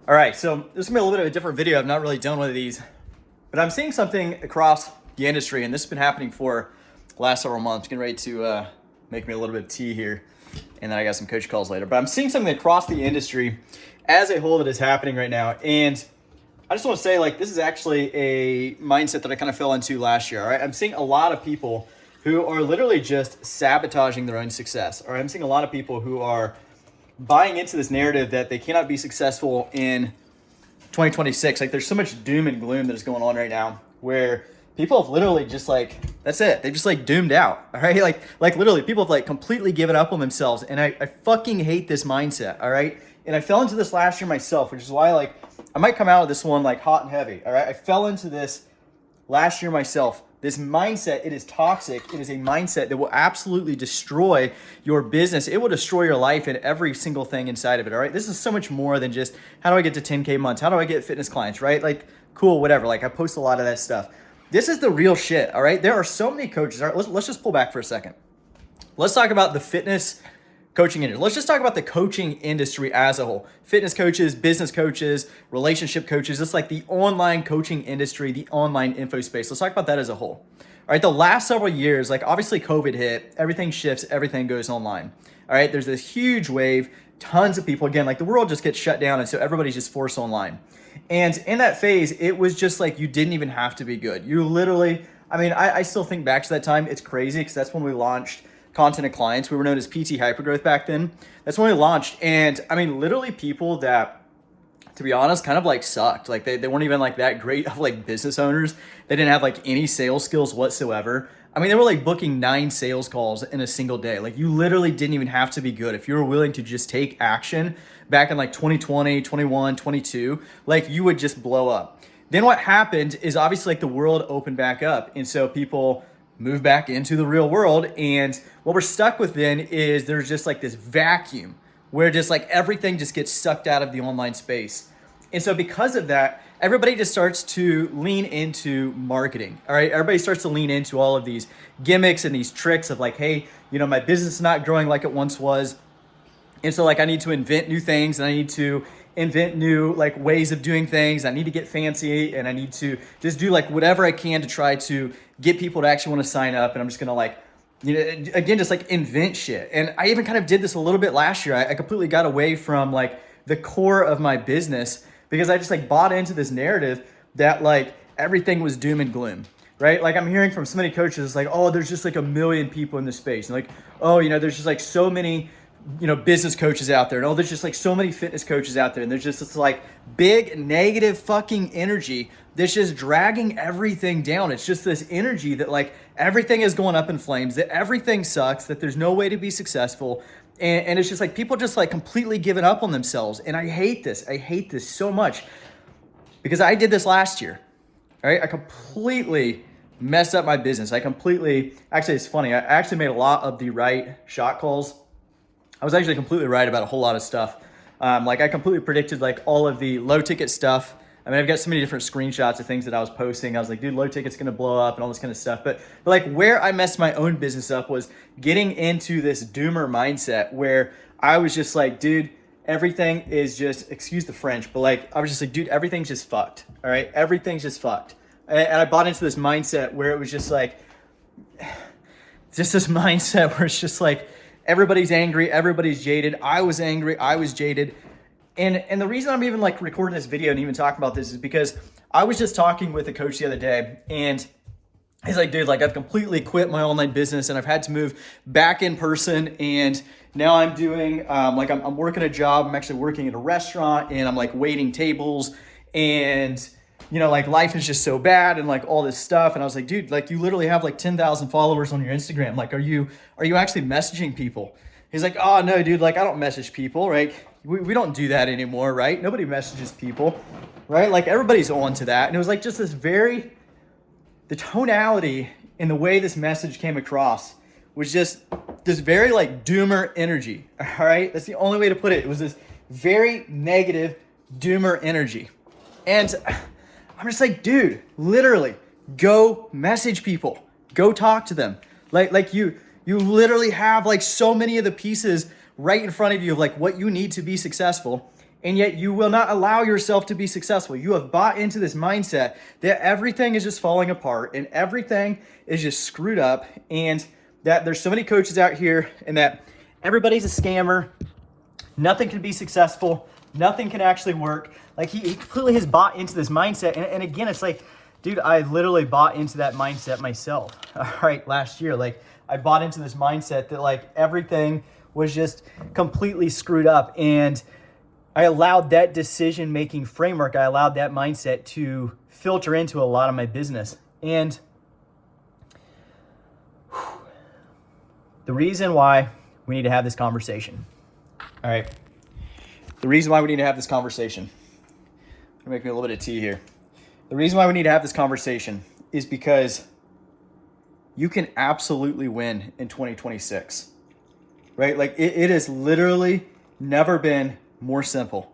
All right, so this is gonna be a little bit of a different video. I've not really done one of these, but I'm seeing something across the industry, and this has been happening for the last several months. Getting ready to make me a little bit of tea here, and then I got some coach calls later. But I'm seeing something across the industry as a whole that is happening right now, and I just want to say, like, this is actually a mindset that I kind of fell into last year. All right, I'm seeing a lot of people who are literally just sabotaging their own success. All right, I'm seeing a lot of people who are buying into this narrative that they cannot be successful in 2026. Like, there's so much doom and gloom that is going on right now where people have literally just like, that's it. They've just like doomed out. All right. Like literally people have like completely given up on themselves. And I fucking hate this mindset. All right. And I fell into this last year myself, which is why like I might come out of this one like hot and heavy. All right. I fell into this last year myself. This mindset, it is toxic. It is a mindset that will absolutely destroy your business. It will destroy your life and every single thing inside of it, all right? This is so much more than just, how do I get to 10K months? How do I get fitness clients, right? Like, cool, whatever. Like, I post a lot of that stuff. This is the real shit, all right? There are so many coaches. All right, let's just pull back for a second. Let's talk about the fitness coaching industry. Let's just talk about the coaching industry as a whole. Fitness coaches, business coaches, relationship coaches. It's like the online coaching industry, the online info space. Let's talk about that as a whole. All right, the last several years, like obviously COVID hit, everything shifts, everything goes online. All right, there's this huge wave, tons of people, again, like the world just gets shut down, and so everybody's just forced online. And in that phase, it was just like you didn't even have to be good. You literally, I mean, I still think back to that time. It's crazy because that's when we launched Content and Clients. We were known as PT Hypergrowth back then. That's when we launched. And I mean, literally people that, to be honest, kind of like sucked. Like they weren't even like that great of like business owners. They didn't have like any sales skills whatsoever. I mean, they were like booking 9 sales calls in a single day. Like you literally didn't even have to be good. If you were willing to just take action back in like 2020, 21, 22, like you would just blow up. Then what happened is obviously like the world opened back up. And so people move back into the real world. And what we're stuck with then is there's just like this vacuum where just like everything just gets sucked out of the online space. And so because of that, everybody just starts to lean into marketing. All right. Everybody starts to lean into all of these gimmicks and these tricks of like, hey, you know, my business is not growing like it once was. And so like I need to invent new things, and I need to invent new like ways of doing things. I need to get fancy, and I need to just do like whatever I can to try to get people to actually want to sign up. And I'm just gonna like, you know, again, just like invent shit. And I even kind of did this a little bit last year. I completely got away from like the core of my business because I just like bought into this narrative that like everything was doom and gloom, right? Like I'm hearing from so many coaches like, oh, there's just like a million people in this space. And like, oh, you know, there's just like so many, you know, business coaches out there. And oh, there's just like so many fitness coaches out there. And there's just this like big negative fucking energy that's just dragging everything down. It's just this energy that like everything is going up in flames, that everything sucks, that there's no way to be successful. And it's just like people just like completely giving up on themselves. And I hate this. I hate this so much because I did this last year. All right. I completely messed up my business. Actually, it's funny. I actually made a lot of the right shot calls. I was actually completely right about a whole lot of stuff. Like I completely predicted like all of the low ticket stuff. I mean, I've got so many different screenshots of things that I was posting. I was like, dude, low ticket's gonna blow up and all this kind of stuff. But like where I messed my own business up was getting into this doomer mindset where I was just like, dude, everything is just, excuse the French, but like, I was just like, dude, everything's just fucked. All right, everything's just fucked. And I bought into this mindset where it was just like, just this mindset where it's just like, everybody's angry, everybody's jaded. I was angry, I was jaded. And the reason I'm even like recording this video and even talking about this is because I was just talking with a coach the other day, and he's like, dude, like I've completely quit my online business and I've had to move back in person. And now I'm doing, like I'm working a job. I'm actually working at a restaurant, and I'm like waiting tables, and you know, like life is just so bad and like all this stuff. And I was like, dude, like you literally have like 10,000 followers on your Instagram. Like, are you actually messaging people? He's like, oh no, dude, like I don't message people, right? We don't do that anymore, right? Nobody messages people, right? Like everybody's on to that. And it was like just this the tonality in the way this message came across was just this very like doomer energy, all right? That's the only way to put it. It was this very negative doomer energy. And I'm just like, dude, literally go message people, go talk to them. Like you literally have like so many of the pieces right in front of you of like what you need to be successful. and yet you will not allow yourself to be successful. You have bought into this mindset that everything is just falling apart and everything is just screwed up, and that there's so many coaches out here and that everybody's a scammer. Nothing can be successful. Nothing can actually work. Like he completely has bought into this mindset. And again, it's like, dude, I literally bought into that mindset myself. All right, last year, like I bought into this mindset that like everything was just completely screwed up. And I allowed that decision-making framework, I allowed that mindset to filter into a lot of my business. And the reason why we need to have this conversation. All right. The reason why we need to have this conversation. Make me a little bit of tea here. The reason why we need to have this conversation is because you can absolutely win in 2026, right? Like it has literally never been more simple.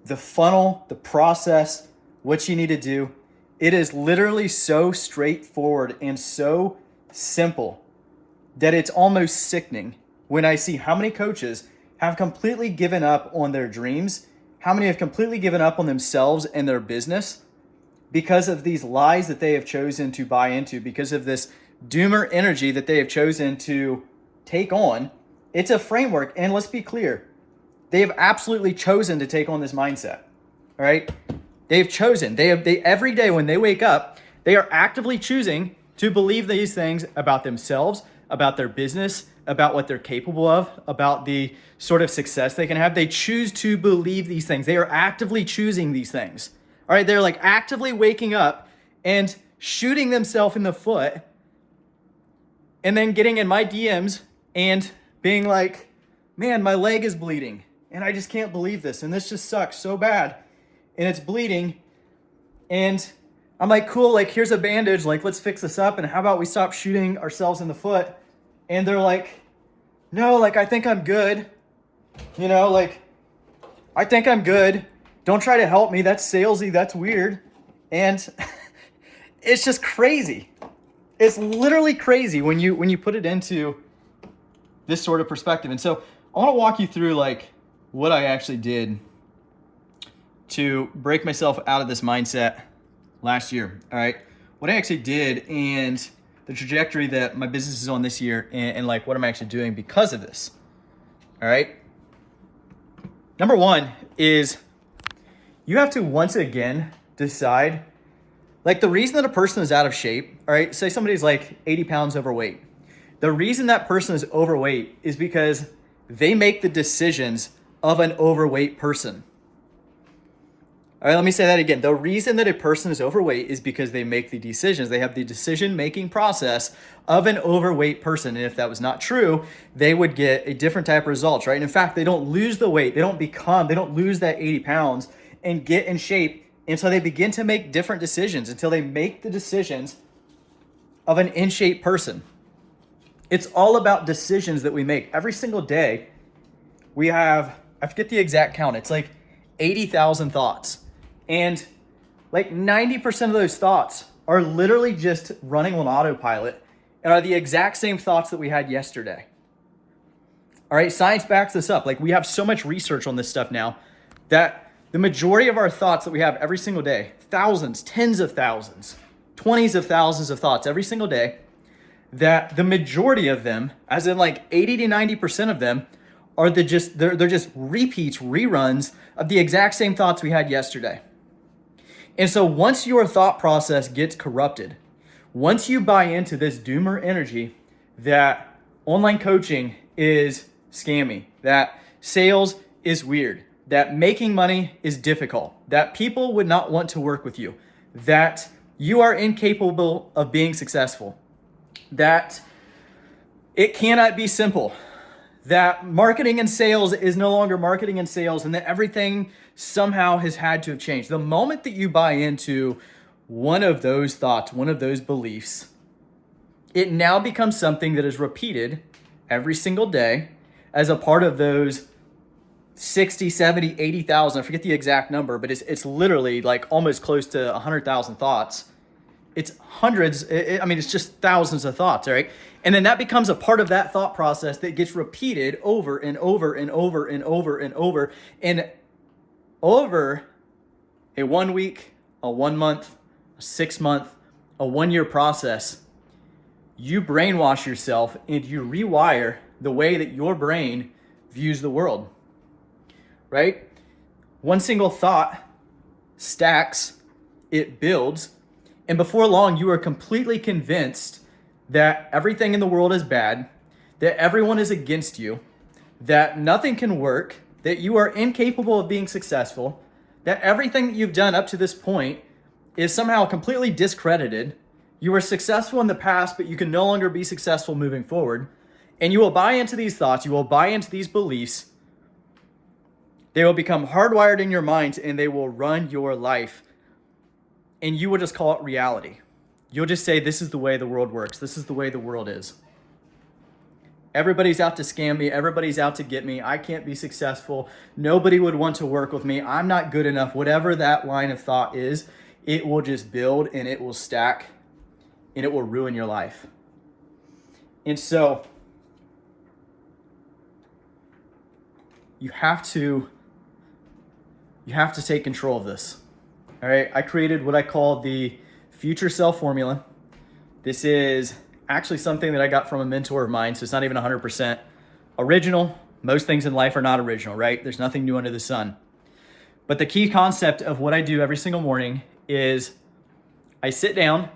The funnel, the process, what you need to do, it is literally so straightforward and so simple that it's almost sickening when I see how many coaches have completely given up on their dreams, how many have completely given up on themselves and their business because of these lies that they have chosen to buy into, because of this doomer energy that they have chosen to take on. It's a framework, and let's be clear, they have absolutely chosen to take on this mindset, all right? They've chosen, they every day when they wake up, they are actively choosing to believe these things about themselves, about their business, about what they're capable of, about the sort of success they can have. They choose to believe these things. They are actively choosing these things. All right, they're like actively waking up and shooting themselves in the foot and then getting in my DMs and being like, man, my leg is bleeding and I just can't believe this. And this just sucks so bad. And it's bleeding. And I'm like, cool, like here's a bandage. Like, let's fix this up. And how about we stop shooting ourselves in the foot? And they're like, no, like, I think I'm good. You know, like, I think I'm good. Don't try to help me. That's salesy. That's weird. And it's just crazy. It's literally crazy when you put it into this sort of perspective. And so I want to walk you through like what I actually did to break myself out of this mindset last year. All right. What I actually did and the trajectory that my business is on this year and like what I'm actually doing because of this. All right. Number one is you have to once again decide, like the reason that a person is out of shape, all right, say somebody's like 80 pounds overweight. The reason that person is overweight is because they make the decisions of an overweight person. All right, let me say that again. The reason that a person is overweight is because they make the decisions. They have the decision-making process of an overweight person. And if that was not true, they would get a different type of results, right? And in fact, they don't lose the weight. They don't lose that 80 pounds and get in shape until they begin to make different decisions, until they make the decisions of an in-shape person. It's all about decisions that we make. Every single day, we have, I forget the exact count, it's like 80,000 thoughts. And like 90% of those thoughts are literally just running on autopilot and are the exact same thoughts that we had yesterday. All right, science backs this up. Like we have so much research on this stuff now that the majority of our thoughts that we have every single day, thousands, tens of thousands, 20s of thousands of thoughts every single day, that the majority of them, as in like 80 to 90% of them, are they're just repeats, reruns of the exact same thoughts we had yesterday. And so once your thought process gets corrupted, once you buy into this doomer energy that online coaching is scammy, that sales is weird, that making money is difficult, that people would not want to work with you, that you are incapable of being successful, that it cannot be simple, that marketing and sales is no longer marketing and sales, and that everything somehow has had to have changed. The moment that you buy into one of those thoughts, one of those beliefs, it now becomes something that is repeated every single day as a part of those 60, 70, 80,000, I forget the exact number, but it's literally like almost close to 100,000 thoughts. It's hundreds, it's just thousands of thoughts, all right? And then that becomes a part of that thought process that gets repeated over and over and over and over and over. And over a 1 week, a 1 month, a 6 month, a 1 year process, you brainwash yourself and you rewire the way that your brain views the world, right? One single thought stacks, it builds, and before long, you are completely convinced that everything in the world is bad, that everyone is against you, that nothing can work, that you are incapable of being successful, that everything that you've done up to this point is somehow completely discredited. You were successful in the past, but you can no longer be successful moving forward. And you will buy into these thoughts, you will buy into these beliefs. They will become hardwired in your mind and they will run your life. And you will just call it reality. You'll just say, this is the way the world works. This is the way the world is. Everybody's out to scam me. Everybody's out to get me. I can't be successful. Nobody would want to work with me. I'm not good enough. Whatever that line of thought is, it will just build and it will stack and it will ruin your life. And so you have to take control of this. All right, I created what I call the future self formula. This is actually something that I got from a mentor of mine, so it's not even 100% original. Most things in life are not original, right? There's nothing new under the sun. But the key concept of what I do every single morning is I sit down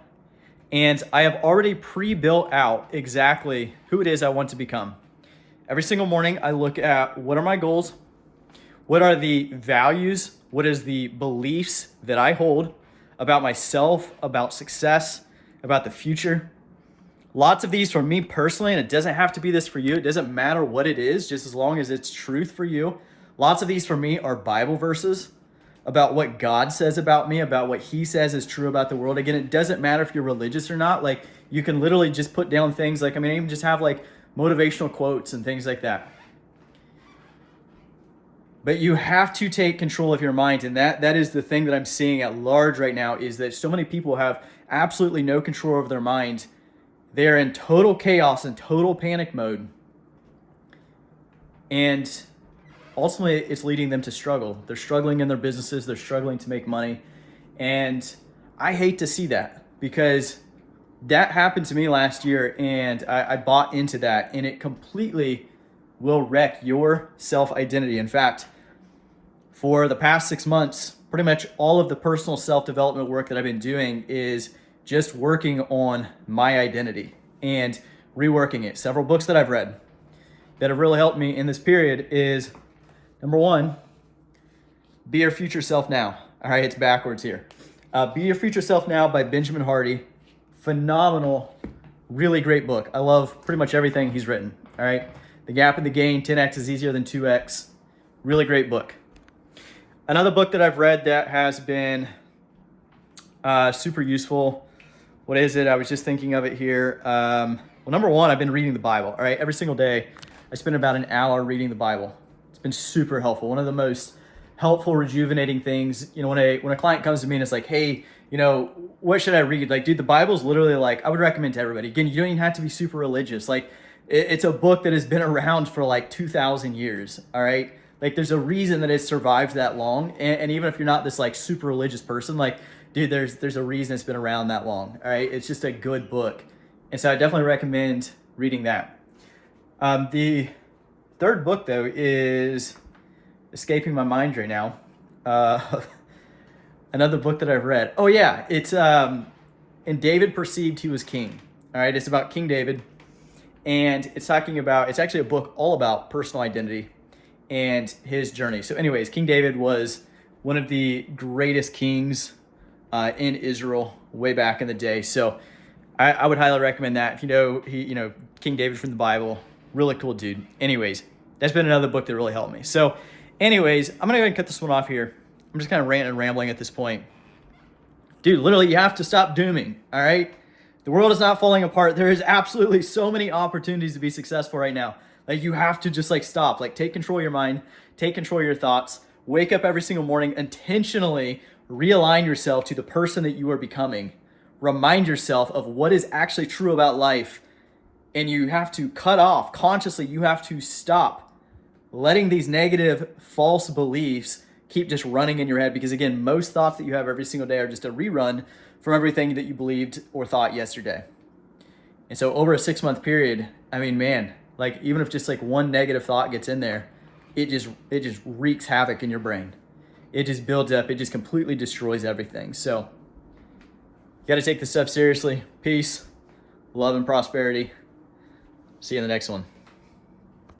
and I have already pre-built out exactly who it is I want to become. Every single morning, I look at what are my goals, what are the values, what is the beliefs that I hold about myself, about success, about the future. Lots of these from me personally, and it doesn't have to be this for you. It doesn't matter what it is, just as long as it's truth for you. Lots of these for me are Bible verses about what God says about me, about what he says is true about the world. Again, it doesn't matter if you're religious or not. Like, you can literally just put down things like, I even just have like motivational quotes and things like that. But you have to take control of your mind. And that is the thing that I'm seeing at large right now, is that so many people have absolutely no control over their mind. They're in total chaos and total panic mode. And ultimately, it's leading them to struggle. They're struggling in their businesses. They're struggling to make money. And I hate to see that, because that happened to me last year and I bought into that, and it completely will wreck your self-identity. In fact, for the past 6 months, pretty much all of the personal self-development work that I've been doing is just working on my identity and reworking it. Several books that I've read that have really helped me in this period is, number one, Be Your Future Self Now. All right, it's backwards here. Be Your Future Self Now by Benjamin Hardy. Phenomenal, really great book. I love pretty much everything he's written. All right, The Gap and the Gain, 10x is easier than 2x. Really great book. Another book that I've read that has been super useful. What is it? I was just thinking of it here. Well, number one, I've been reading the Bible. All right, every single day, I spend about an hour reading the Bible. It's been super helpful. One of the most helpful, rejuvenating things. You know, when a client comes to me and it's like, hey, you know, what should I read? Like, dude, the Bible's literally like, I would recommend to everybody. Again, you don't even have to be super religious. Like, it's a book that has been around for like 2,000 years. All right. Like, there's a reason that it's survived that long. And even if you're not this like super religious person, like, dude, there's a reason it's been around that long. All right. It's just a good book. And so I definitely recommend reading that. The third book, though, is escaping my mind right now. Another book that I've read. Oh, yeah. It's And David Perceived He Was King. All right. It's about King David. And it's actually a book all about personal identity and his journey. So anyways, King David was one of the greatest kings in Israel way back in the day. So I would highly recommend that. If you know, King David from the Bible, really cool dude. Anyways, that's been another book that really helped me. So anyways, I'm going to go ahead and cut this one off here. I'm just kind of ranting and rambling at this point. Dude, literally, you have to stop dooming, all right? The world is not falling apart. There is absolutely so many opportunities to be successful right now. Like, you have to just stop. Take control of your mind, take control of your thoughts, wake up every single morning, intentionally realign yourself to the person that you are becoming. Remind yourself of what is actually true about life. And you have to cut off, consciously, you have to stop letting these negative, false beliefs keep just running in your head, because again, most thoughts that you have every single day are just a rerun from everything that you believed or thought yesterday. And so over a 6-month period, I mean, man, like even if just like one negative thought gets in there, it just wreaks havoc in your brain. It just builds up. It just completely destroys everything. So you got to take this stuff seriously. Peace, love, and prosperity. See you in the next one.